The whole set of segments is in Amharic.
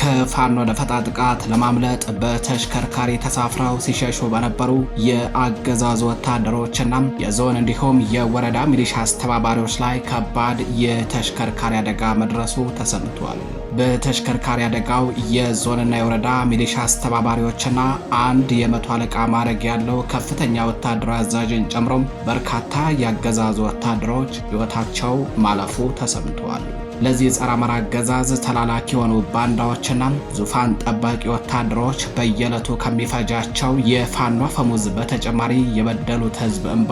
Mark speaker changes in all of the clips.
Speaker 1: ከፋኖ ደፈጣ ጥቃት ለማምለጥ በተሽከርካሪ ተሳፍረው ሲሸሹ በነበሩ የአገዛዙ ወታደሮችና የዞን እንዲሁም የወረዳ ሚሊሻ አስተባባሪዎች ላይ ከባድ የተሽከርካሪ አደጋ መድረሱ ተሰምቷል። በተሽከርካሪ አደጋው የዞንና የወረዳ ሚሊሻ አስተባባሪዎችና አንድ የመቶ አለቃ ማዕረግ ያለው ከፍተኛ ወታደራዊ አዛዥን ጨምሮም በርካታ የአገዛዙ ወታደሮች ሕይወታቸው ማለፉ ተሰምቷል። ለዚህ ጸረ አማራ አገዛዝ ተላላኪ የሆኑ ባንዳዎችና ዙፋን ጠባቂ ወታደሮች በየዕለቱ ከሚፈጃቸው የፋኖ አፈሙዝ በተጨማሪ የበደሉት ሕዝብ እንባ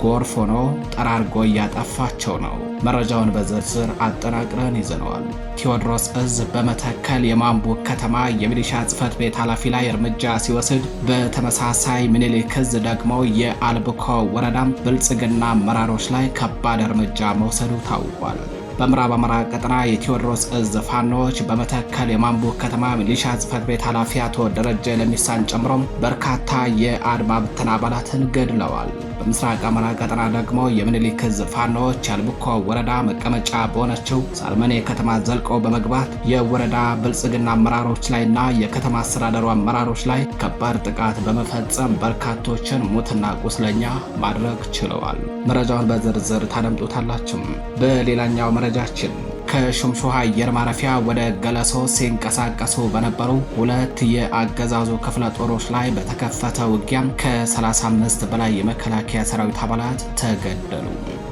Speaker 1: ጎርፍ ሆኖ ጠራርጎ እያጠፋቸው ነው። መረጃውን በዝርዝር አጠናቅረን ይዘነዋል። ቴዎድሮስ እዝ በመተከል የማንቡክ ከተማ የሚሊሻ ጽሕፈት ቤት ኃላፊ ላይ እርምጃ ሲወስድ፣ በተመሳሳይ ምኒልክ እዝ ደግሞ የአልብኮ ወረዳም ብልጽግና አመራሮች ላይ ከባድ እርምጃ መውሰዱ ታውቋል። በምዕራብ አማራ ቀጠና የቴዎድሮስ እዝ ፋኖች በመተከል የማንቡክ ከተማ ሚሊሻ ጽሕፈት ቤት ኃላፊ አቶ ደረጀ ለሚሳን ጨምሮም በርካታ የአድማ ብተና አባላትን ገድለዋል። በምስራቅ አማራ ቀጠና ደግሞ የምኒልክ እዝ ፋኖች የአልብኮ ወረዳ መቀመጫ በሆነችው ሳልመኔ ከተማ ዘልቀው በመግባት የወረዳ ብልጽግና አመራሮች ላይና የከተማ አስተዳደሩ አመራሮች ላይ ከባድ ጥቃት በመፈጸም በርካቶችን ሙትና ቁስለኛ ማድረግ ችለዋል። መረጃውን በዝርዝር ታደምጡታላችሁ። በሌላኛው መረጃችን ከሹምሹሃ አየር ማረፊያ ወደ ገለሶ ሲንቀሳቀሱ በነበሩ ሁለት የአገዛዙ ክፍለ ጦሮች ላይ በተከፈተ ውጊያም ከ35 በላይ የመከላከያ ሰራዊት አባላት ተገደሉ።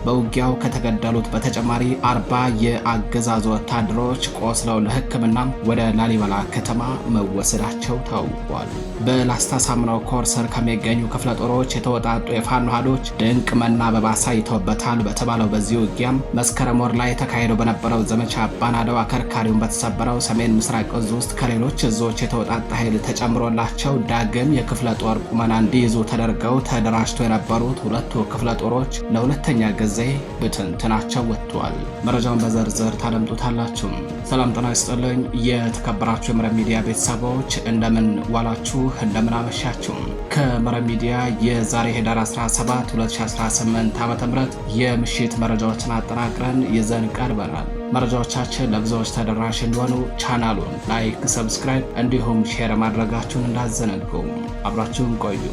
Speaker 1: በውጊያው ከተገደሉት በተጨማሪ 40 የአገዛዙ ወታደሮች ቆስለው ለሕክምና ወደ ላሊበላ ከተማ መወሰዳቸው ታውቋል። በላስታ ሳምነው ኮር ስር ከሚገኙ ክፍለ ጦሮች የተወጣጡ የፋኖ ኃይሎች ድንቅ መናበብ አሳይተውበታል በተባለው በዚህ ውጊያም መስከረም ወር ላይ ተካሂደው በነበረው ዘመቻ አባናደው አከርካሪውን በተሰበረው ሰሜን ምስራቅ እዝ ውስጥ ከሌሎች እዞች የተወጣጣ ኃይል ተጨምሮላቸው ዳግም የክፍለ ጦር ቁመና እንዲይዙ ተደርገው ተደራጅተው የነበሩት ሁለቱ ክፍለ ጦሮች ለሁለተኛ ጊዜ ብትንትናቸው ወጥቷል። መረጃውን በዝርዝር ታደምጡታላችሁ። ሰላም ጤና ይስጥልኝ። የተከበራችሁ የመረብ ሚዲያ ቤተሰቦች እንደምን ዋላችሁ፣ እንደምን አመሻችሁ። ከመረብ ሚዲያ የዛሬ ህዳር 17 2018 ዓ.ም የምሽት መረጃዎችን አጠናቅረን ይዘን ቀርበናል። መረጃዎቻችን ለብዙዎች ተደራሽ እንዲሆኑ ቻናሉን ላይክ፣ ሰብስክራይብ እንዲሁም ሼር ማድረጋችሁን እንዳዘነጉ አብራችሁን ቆዩ።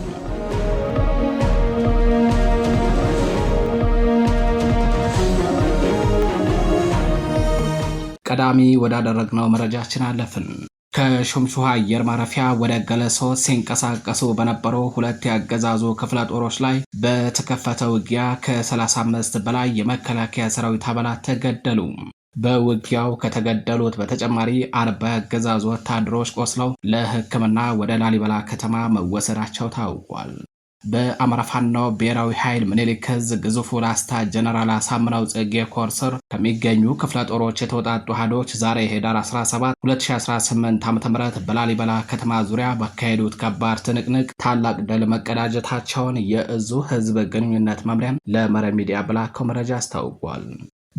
Speaker 1: ቀዳሚ ወዳደረግነው መረጃችን አለፍን። ከሹምሹሃ አየር ማረፊያ ወደ ገለሶ ሲንቀሳቀሱ በነበሩ ሁለት የአገዛዙ ክፍለ ጦሮች ላይ በተከፈተ ውጊያ ከ35 በላይ የመከላከያ ሰራዊት አባላት ተገደሉ። በውጊያው ከተገደሉት በተጨማሪ 40 የአገዛዙ ወታደሮች ቆስለው ለሕክምና ወደ ላሊበላ ከተማ መወሰዳቸው ታውቋል። በአማራ ፋኖ ብሔራዊ ኃይል ምኒልክ እዝ ግዙፉ ላስታ ጀነራል አሳምነው ጽጌ ኮር ስር ከሚገኙ ክፍለ ጦሮች የተወጣጡ ኃይሎች ዛሬ ህዳር 17 2018 ዓ.ም በላሊበላ ከተማ ዙሪያ ባካሄዱት ከባድ ትንቅንቅ ታላቅ ድል መቀዳጀታቸውን የእዙ ህዝብ ግንኙነት መምሪያም ለመረብ ሚዲያ በላከው መረጃ አስታውቋል።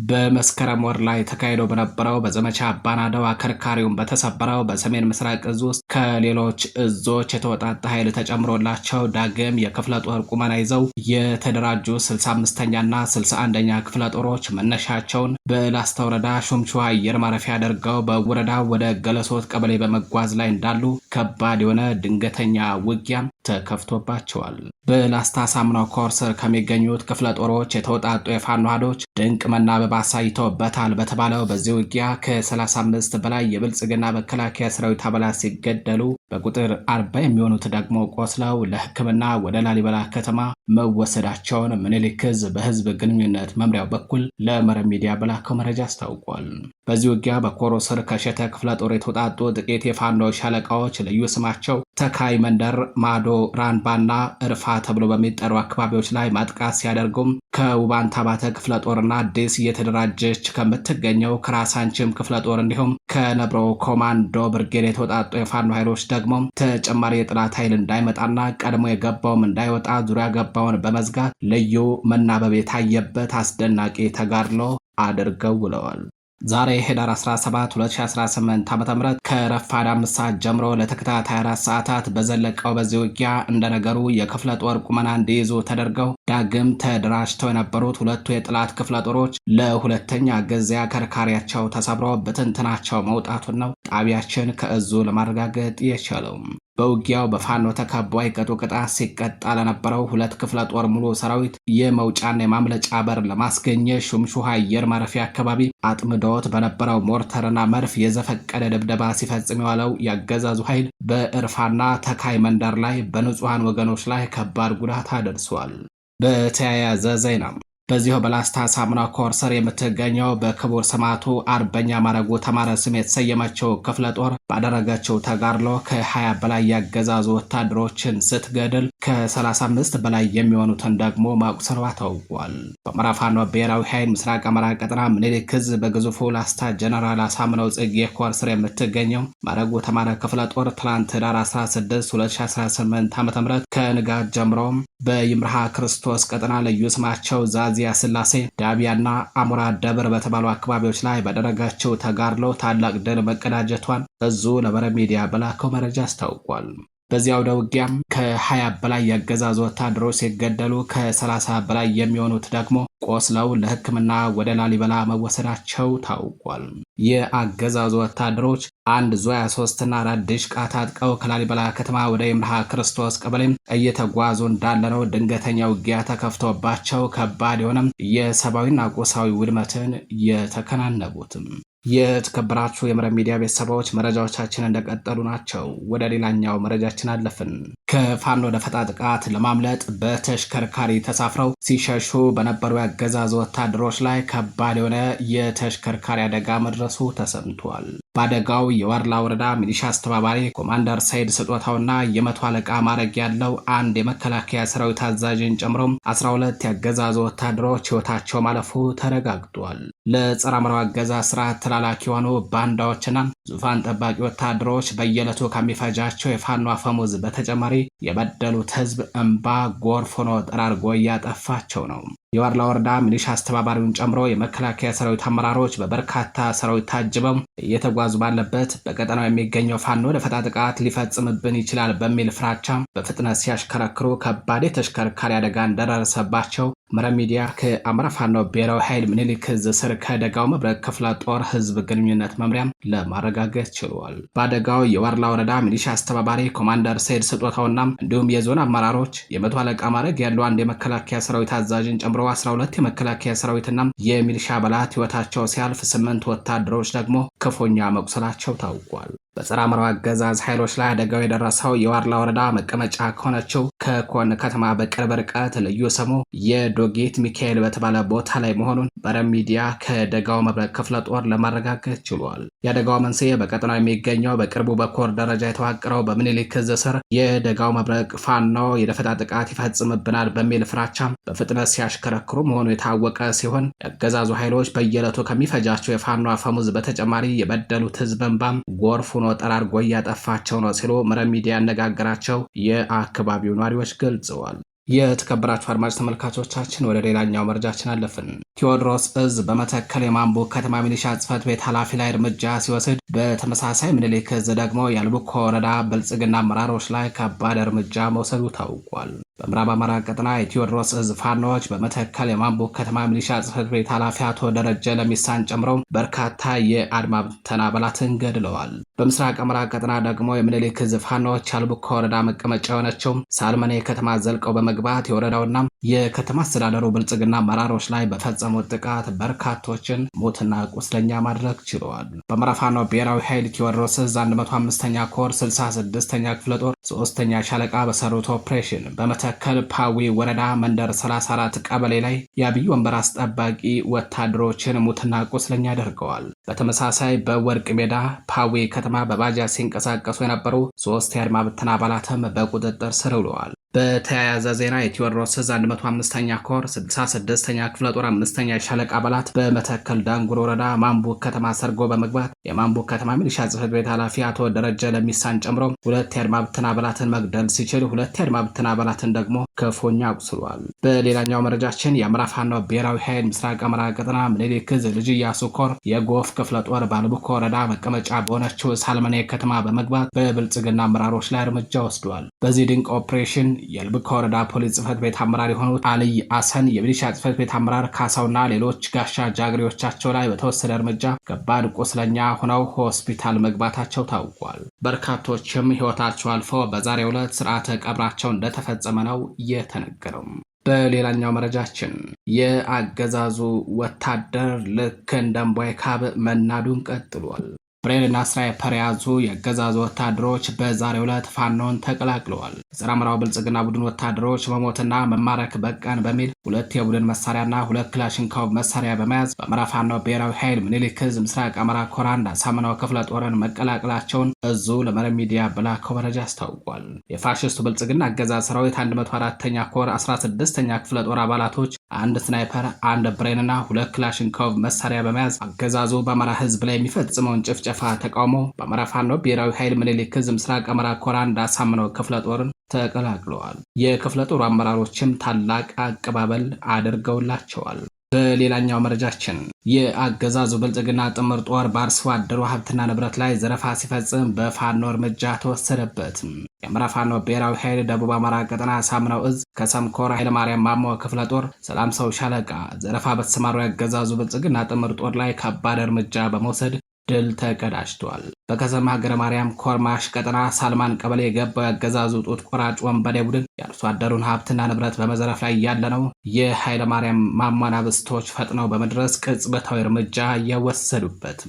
Speaker 1: በመስከረም ወር ላይ ተካሂዶ በነበረው በዘመቻ አባናደው አከርካሪውን በተሰበረው በሰሜን ምስራቅ እዝ ውስጥ ከሌሎች እዞች የተወጣጣ ኃይል ተጨምሮላቸው ዳግም የክፍለ ጦር ቁመና ይዘው የተደራጁ 65ኛና 61ኛ ክፍለ ጦሮች መነሻቸውን በላስታ ወረዳ ሹምሹሃ አየር ማረፊያ አድርገው በወረዳው ወደ ገለሶት ቀበሌ በመጓዝ ላይ እንዳሉ ከባድ የሆነ ድንገተኛ ውጊያም ተከፍቶባቸዋል። በላስታ ሳምነው ኮር ስር ከሚገኙት ክፍለ ጦሮች የተወጣጡ የፋኖ ኃይሎች ድንቅ መናበብ አሳይተውበታል በተባለው በዚህ ውጊያ ከ35 በላይ የብልጽግና መከላከያ ሰራዊት አባላት ሲገደሉ በቁጥር 40 የሚሆኑት ደግሞ ቆስለው ለሕክምና ወደ ላሊበላ ከተማ መወሰዳቸውን ምኒልክ እዝ በህዝብ ግንኙነት መምሪያው በኩል ለመረብ ሚዲያ በላከው መረጃ አስታውቋል። በዚህ ውጊያ በኮሮ ስር ከሸተ ክፍለ ጦር የተወጣጡ ጥቂት የፋኖ ሻለቃዎች ልዩ ስማቸው ተካይ መንደር፣ ማዶ፣ ራንባና እርፋ ተብሎ በሚጠሩ አካባቢዎች ላይ ማጥቃት ሲያደርጉም ከውባንታ ባተ ክፍለ ጦርና አዲስ እየተደራጀች ከምትገኘው ከራሳንችም ክፍለ ጦር እንዲሁም ከነብሮ ኮማንዶ ብርጌድ የተወጣጡ የፋኖ ኃይሎች ደግሞ ተጨማሪ የጥላት ኃይል እንዳይመጣና ቀድሞ የገባውም እንዳይወጣ ዙሪያ ገባውን በመዝጋት ልዩ መናበብ የታየበት አስደናቂ ተጋድሎ አድርገው ውለዋል። ዛሬ ህዳር 17 2018 ዓ.ም ከረፋድ 5 ሰዓት ጀምሮ ለተከታታይ 4 ሰዓታት በዘለቀው በዚህ ውጊያ እንደነገሩ የክፍለ ጦር ቁመና እንዲይዙ ተደርገው ዳግም ተደራጅተው የነበሩት ሁለቱ የጠላት ክፍለ ጦሮች ለሁለተኛ ጊዜ አከርካሪያቸው ተሰብሮ በትንትናቸው መውጣቱን ነው ጣቢያችን ከእዙ ለማረጋገጥ የቻለው። በውጊያው በፋኖ ተከቦ አይቀጡ ቅጣት ሲቀጣ ለነበረው ሁለት ክፍለ ጦር ሙሉ ሰራዊት የመውጫና የማምለጫ በር ለማስገኘት ሹምሹሃ አየር ማረፊያ አካባቢ አጥምዶት በነበረው ሞርተርና መድፍ የዘፈቀደ ድብደባ ሲፈጽም የዋለው ያገዛዙ ኃይል በእርፋና ተካይ መንደር ላይ በንጹሐን ወገኖች ላይ ከባድ ጉዳት አደርሷል። በተያያዘ ዜና በዚሁ በላስታ ሳሙና ኮርሰር የምትገኘው በክቡር ሰማዕቱ አርበኛ ማረጉ ተማረ ስም የተሰየመችው ክፍለ ጦር ባደረገችው ተጋድሎ ከ20 በላይ ያገዛዙ ወታደሮችን ስትገድል ከ35 በላይ የሚሆኑትን ደግሞ ማቁሰሏ ታውቋል። በአማራ ፋኖ ብሔራዊ ኃይል ምስራቅ አማራ ቀጠና ምኒልክ ዕዝ በግዙፉ ላስታ ጀነራል አሳምነው ጽጌ ኮርሰር የምትገኘው ማረጉ ተማረ ክፍለ ጦር ትላንት ዳር 16 2018 ዓ.ም ከንጋት ጀምሮም በይምርሃ ክርስቶስ ቀጠና ልዩ ስማቸው ዛዚያ ስላሴ ዳቢያና አሞራ ደብር በተባሉ አካባቢዎች ላይ ባደረጋቸው ተጋድሎ ታላቅ ድል መቀዳጀቷን እዙ ለመረብ ሚዲያ በላከው መረጃ አስታውቋል። በዚያ አውደ ውጊያም ከ20 በላይ ያገዛዙ ወታደሮች ሲገደሉ ከ30 በላይ የሚሆኑት ደግሞ ቆስለው ለሕክምና ወደ ላሊበላ መወሰዳቸው ታውቋል። የአገዛዙ ወታደሮች አንድ ዙ 23 እና 4 ዲሽቃ ታጥቀው ከላሊበላ ከተማ ወደ ይምርሃ ክርስቶስ ቀበሌም እየተጓዙ እንዳለ ነው ድንገተኛ ውጊያ ተከፍቶባቸው ከባድ የሆነም የሰብአዊና ቁሳዊ ውድመትን የተከናነቡትም። የተከበራችሁ የመረብ ሚዲያ ቤተሰቦች መረጃዎቻችን እንደቀጠሉ ናቸው። ወደ ሌላኛው መረጃችን አለፍን። ከፋኖ ደፈጣ ጥቃት ለማምለጥ በተሽከርካሪ ተሳፍረው ሲሸሹ በነበሩ ያገዛዙ ወታደሮች ላይ ከባድ የሆነ የተሽከርካሪ አደጋ መድረሱ ተሰምቷል። በአደጋው የዋርላ ወረዳ ሚሊሻ አስተባባሪ ኮማንደር ሰይድ ስጦታውና የመቶ አለቃ ማዕረግ ያለው አንድ የመከላከያ ሰራዊት አዛዥን ጨምሮ 12 ያገዛዙ ወታደሮች ሕይወታቸው ማለፉ ተረጋግጧል። ለጸረ አማራው አገዛዝ ስርዓት ተላላኪ የሆኑ ባንዳዎችና ዙፋን ጠባቂ ወታደሮች በየዕለቱ ከሚፈጃቸው የፋኖ አፈሙዝ በተጨማሪ የበደሉት ህዝብ እንባ ጎርፍ ሆኖ ጠራርጎ እያጠፋቸው ነው። የዋርላ ወረዳ ሚሊሻ አስተባባሪውን ጨምሮ የመከላከያ ሰራዊት አመራሮች በበርካታ ሰራዊት ታጅበው እየተጓዙ ባለበት በቀጠናው የሚገኘው ፋኖ ደፈጣ ጥቃት ሊፈጽምብን ይችላል በሚል ፍራቻ በፍጥነት ሲያሽከረክሩ ከባድ የተሽከርካሪ አደጋ እንደደረሰባቸው መረብ ሚዲያ ከአማራ ፋኖ ብሔራዊ ኃይል ምኒልክ ዕዝ ስር ከደጋው መብረቅ ክፍለ ጦር ህዝብ ግንኙነት መምሪያም ለማረጋገጥ ችሏል። በአደጋው የዋርላ ወረዳ ሚሊሻ አስተባባሪ ኮማንደር ሰይድ ስጦታውና እንዲሁም የዞን አመራሮች የመቶ አለቃ ማዕረግ ያለው አንድ የመከላከያ ሰራዊት አዛዥን ጨምሮ 12 የመከላከያ ሰራዊትና የሚሊሻ አባላት ህይወታቸው ሲያልፍ 8 ወታደሮች ደግሞ ክፉኛ መቁሰላቸው ታውቋል። በጸረ አማራው አገዛዝ ኃይሎች ላይ አደጋው የደረሰው የዋርላ ወረዳ መቀመጫ ከሆነችው ከኮን ከተማ በቅርብ ርቀት ልዩ ስሙ የዶጌት ሚካኤል በተባለ ቦታ ላይ መሆኑን መረብ ሚዲያ ከደጋው መብረቅ ክፍለ ጦር ለማረጋገጥ ችሏል። የአደጋው መንስኤ በቀጠናው የሚገኘው በቅርቡ በኮር ደረጃ የተዋቀረው በምኒልክ ዕዝ ስር የደጋው መብረቅ ፋኖ የደፈጣ ጥቃት ይፈጽምብናል በሚል ፍራቻ በፍጥነት ሲያሽከረክሩ መሆኑ የታወቀ ሲሆን የአገዛዙ ኃይሎች በየዕለቱ ከሚፈጃቸው የፋኖ አፈሙዝ በተጨማሪ የበደሉት ህዝብ እንባም ጎርፍ ሆኖ ጠራርጎ እያጠፋቸው ነው ሲሉ መረብ ሚዲያ ያነጋገራቸው የአካባቢው ነዋሪዎች ገልጸዋል። የተከበራችሁ አድማጭ ተመልካቾቻችን ወደ ሌላኛው መረጃችን አለፍን። ቴዎድሮስ ዕዝ በመተከል የማንቦ ከተማ ሚሊሻ ጽሕፈት ቤት ኃላፊ ላይ እርምጃ ሲወስድ፣ በተመሳሳይ ምኒልክ ዕዝ ደግሞ የአልቡኮ ወረዳ ብልጽግና አመራሮች ላይ ከባድ እርምጃ መውሰዱ ታውቋል። በምዕራብ አማራ ቀጠና የቴዎድሮስ ዕዝ ፋኖዎች በመተከል የማንቦ ከተማ ሚሊሻ ጽሕፈት ቤት ኃላፊ አቶ ደረጀ ለሚሳን ጨምሮ በርካታ የአድማ ብተና አባላትን ገድለዋል። በምስራቅ አማራ ቀጠና ደግሞ የምኒልክ ዕዝ ፋኖዎች አልቡኮ ወረዳ መቀመጫ የሆነችው ሳልመኔ ከተማ ዘልቀው በመግባት የወረዳውና የከተማ አስተዳደሩ ብልጽግና አመራሮች ላይ በፈጸሙት ጥቃት በርካቶችን ሞትና ቁስለኛ ማድረግ ችለዋል። በአማራ ፋኖ ብሔራዊ ኃይል ቴዎድሮስ ዕዝ 105ኛ ኮር 66ኛ ክፍለ ጦር 3ኛ ሻለቃ በሰሩት ኦፕሬሽን በመተከል ፓዊ ወረዳ መንደር 34 ቀበሌ ላይ የአብይ ወንበር አስጠባቂ ወታደሮችን ሙትና ቁስለኛ አድርገዋል። በተመሳሳይ በወርቅ ሜዳ ፓዌ ከተማ በባጃጅ ሲንቀሳቀሱ የነበሩ 3 የአድማ ብተና አባላትም በቁጥጥር ስር ውለዋል። በተያያዘ ዜና የቴዎድሮስ ዕዝ 105ኛ ኮር 66ኛ ክፍለ ጦር 5ኛ ሻለቃ አባላት በመተከል ዳንጉር ወረዳ ማንቡክ ከተማ ሰርጎ በመግባት የማንቡክ ከተማ ሚሊሻ ጽሕፈት ቤት ኃላፊ አቶ ደረጀ ለሚሳን ጨምሮ 2 የአድማ ብተና አባላትን መግደል ሲችል 2 የአድማ ብተና አባላትን ደግሞ ክፉኛ አቁስሏል። በሌላኛው መረጃችን የአማራ ፋኖ ብሔራዊ ኃይል ምስራቅ አማራ ቀጠና ምኒልክ ዕዝ ልጅ ኢያሱ ኮር የጎፍ ክፍለ ጦር ባልቡኮ ወረዳ መቀመጫ በሆነችው ሳልመኔ ከተማ በመግባት በብልጽግና አመራሮች ላይ እርምጃ ወስዷል። በዚህ ድንቅ ኦፕሬሽን የልብኮ ወረዳ ፖሊስ ጽሕፈት ቤት አመራር የሆኑት አልይ አሰን፣ የሚሊሻ ጽሕፈት ቤት አመራር ካሳውና ሌሎች ጋሻ ጃግሬዎቻቸው ላይ በተወሰደ እርምጃ ከባድ ቁስለኛ ሆነው ሆስፒታል መግባታቸው ታውቋል። በርካቶችም ሕይወታቸው አልፎ በዛሬው ዕለት ስርዓተ ቀብራቸው እንደተፈጸመ ነው የተነገረው። በሌላኛው መረጃችን የአገዛዙ ወታደር ልክ እንደ እምቧይ ካብ መናዱን ቀጥሏል። ብሬንና ስናይፐር የያዙ የአገዛዙ ወታደሮች በዛሬው ዕለት ፋኖን ተቀላቅለዋል። የጸረ አማራው ብልጽግና ቡድን ወታደሮች መሞትና መማረክ በቃን በሚል 2 የቡድን መሳሪያና 2 ክላሽንኮቭ መሳሪያ በመያዝ በአማራ ፋኖ ብሔራዊ ኃይል ምኒልክ ዕዝ ምስራቅ አማራ ኮር 1 አሳምነው ክፍለ ጦርን መቀላቀላቸውን እዙ ለመረብ ሚዲያ በላከው መረጃ አስታውቋል። የፋሽስቱ ብልጽግና አገዛዝ ሰራዊት 104ኛ ኮር 16ኛ ክፍለ ጦር አባላቶች 1 ስናይፐር፣ 1 ብሬንና 2 ክላሽንኮቭ መሳሪያ በመያዝ አገዛዙ በአማራ ሕዝብ ላይ የሚፈጽመውን ጭፍጨፋ ተቃውሞ በአማራ ፋኖ ብሔራዊ ኃይል ምኒልክ ዕዝ ምስራቅ አማራ ኮር 1 አሳምነው ክፍለ ጦርን ተቀላቅለዋል። የክፍለ ጦሩ አመራሮችም ታላቅ አቀባበል አድርገውላቸዋል። በሌላኛው መረጃችን የአገዛዙ ብልጽግና ጥምር ጦር በአርሶ አደሩ ሀብትና ንብረት ላይ ዘረፋ ሲፈጽም በፋኖ እርምጃ ተወሰደበት። የአማራ ፋኖ ብሔራዊ ኃይል ደቡብ አማራ ቀጠና አሳምነው ዕዝ ከሰምኮር ኃይለማርያም ማሞ ክፍለ ጦር ሰላም ሰው ሻለቃ ዘረፋ በተሰማሩ የአገዛዙ ብልጽግና ጥምር ጦር ላይ ከባድ እርምጃ በመውሰድ ድል ተቀዳጅቷል። በከሰም ሀገረ ማርያም ኮርማሽ ቀጠና ሳልማን ቀበሌ የገባው ያገዛዙ ጡት ቆራጭ ወንበዴ ቡድን የአርሶ አደሩን ሀብትና ንብረት በመዘረፍ ላይ ያለ ነው። የኃይለ ማርያም ማሟን አብስቶች ፈጥነው በመድረስ ቅጽበታዊ እርምጃ የወሰዱበት።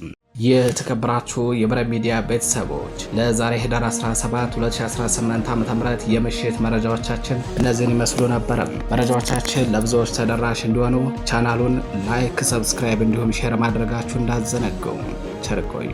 Speaker 1: የተከበራችሁ የመረብ ሚዲያ ቤተሰቦች ለዛሬ ህዳር 17 2018 ዓ.ም የምሽት መረጃዎቻችን እነዚህን ይመስሉ ነበር። መረጃዎቻችን ለብዙዎች ተደራሽ እንዲሆኑ ቻናሉን ላይክ፣ ሰብስክራይብ እንዲሁም ሼር ማድረጋችሁ እንዳትዘነጉ። ቸር ቆዩ።